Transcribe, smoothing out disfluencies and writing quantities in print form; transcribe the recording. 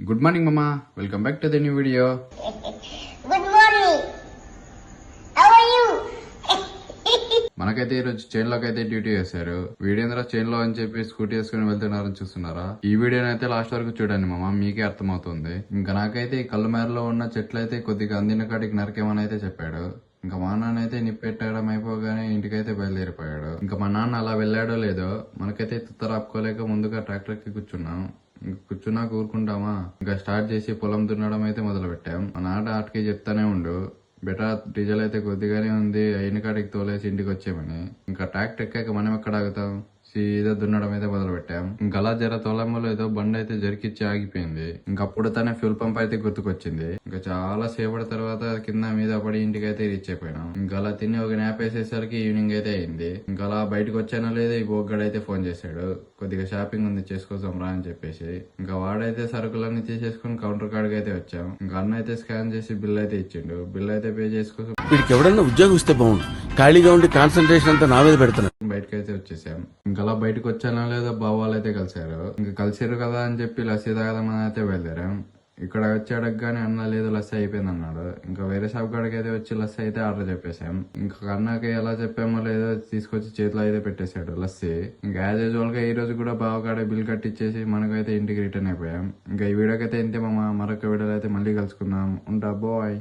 Good morning మామా, welcome back to the new video. Good morning. How are you? మనకైతే ఈ రోజు chain లోకి అయితే డ్యూటీ చేశారు. వీడేంద్ర చైన్ లో అని చెప్పి స్కూటీ వేసుకుని వెళ్తున్నారని చూస్తున్నారా? ఈ వీడియోని అయితే లాస్ట్ వరకు చూడండి మామా, మీకే అర్థమవుతుంది. ఇంకా నాకైతే ఈ కళ్ళు మేరలో ఉన్న చెట్లు అయితే కొద్దిగా అందిన కాడికి నరకేమని అయితే చెప్పాడు. ఇంకా మా నాన్న అయితే నిప్పెట్టడం అయిపోగానే ఇంటికైతే బయలుదేరిపోయాడు. ఇంకా మా నాన్న అలా వెళ్ళాడో లేదో మనకైతే తుత్తరాపుకోలేక ముందుగా ట్రాక్టర్ కి కూర్చున్నాం. కూర్చున్నా కూరుకుంటామా, ఇంకా స్టార్ట్ చేసి పొలం దున్నడం అయితే మొదలు పెట్టాం. మా నాన్న ఆటకి చెప్తానే ఉండు, బెటర్ డీజిల్ అయితే కొద్దిగానే ఉంది, అయిన కాడికి తోలేసి ఇంటికి వచ్చామని. ఇంకా ట్రాక్టర్ ఎక్కాక మనం ఎక్కడ ఆగుతాం, సీదా దున్నడం అయితే మొదలు పెట్టాం. ఇంకా అలా జర తోలంలో ఏదో బండి అయితే జరికిచ్చి ఆగిపోయింది. ఇంకా అప్పుడు తనే ఫ్యూల్ పంప్ అయితే గుర్తుకొచ్చింది. ఇంకా చాలా సేపటి తర్వాత కింద మీద పడి ఇంటికి అయితే రీచ్ అయిపోయినాం. ఇంకా అలా తిని ఒక న్యాప్ వేసేసరికి ఈవినింగ్ అయితే అయింది. ఇంకా అలా బయటకు వచ్చానో లేదో ఈ బోగ్గాడు అయితే ఫోన్ చేశాడు, కొద్దిగా షాపింగ్ ఉంది చేసుకోసం రా అని చెప్పేసి. ఇంకా వాడైతే సరుకులన్నీ తీసేసుకుని కౌంటర్ కాడికి అయితే వచ్చాం. ఇంకా అన్న అయితే స్కాన్ చేసి బిల్ అయితే ఇచ్చిండు. బిల్ అయితే పే చేసుకోసం వీడికి ఎవడన్నా ఉద్యోగం ఇస్తే బాగుండు, ఖాళీగా ఉండి కాన్సన్ట్రేషన్ అంతా నా మీద పెడుతున్నా. బయటకైతే వచ్చేసాం. ఇంకా అలా బయటకు వచ్చానో లేదో బావాళ్ళు అయితే కలిసారు. ఇంకా కలిసారు కదా అని చెప్పి లస్సీ తాగదామని అయితే బయలుదేరాం. ఇక్కడ వచ్చాడకు గానీ అన్న లేదు లస్సీ అయిపోయింది అన్నాడు. ఇంకా వేరే షాప్ కాడికి అయితే వచ్చి లస్సీ అయితే ఆర్డర్ చెప్పేశాం. ఇంకా అన్నకి ఎలా చెప్పామో లేదో తీసుకొచ్చి చేతిలో అయితే పెట్టేశాడు లస్సీ. ఇంకా యాజ్ యూజువల్ గా ఈ రోజు కూడా బావకాడ బిల్ కట్టిచ్చేసి మనకైతే ఇంటికి రిటర్న్ అయిపోయాం. ఇంకా ఈ వీడియోకి అయితే ఇంతే మామ, మరొక వీడియోలో అయితే మళ్ళీ కలుసుకుందాం. ఉంటా బాయ్.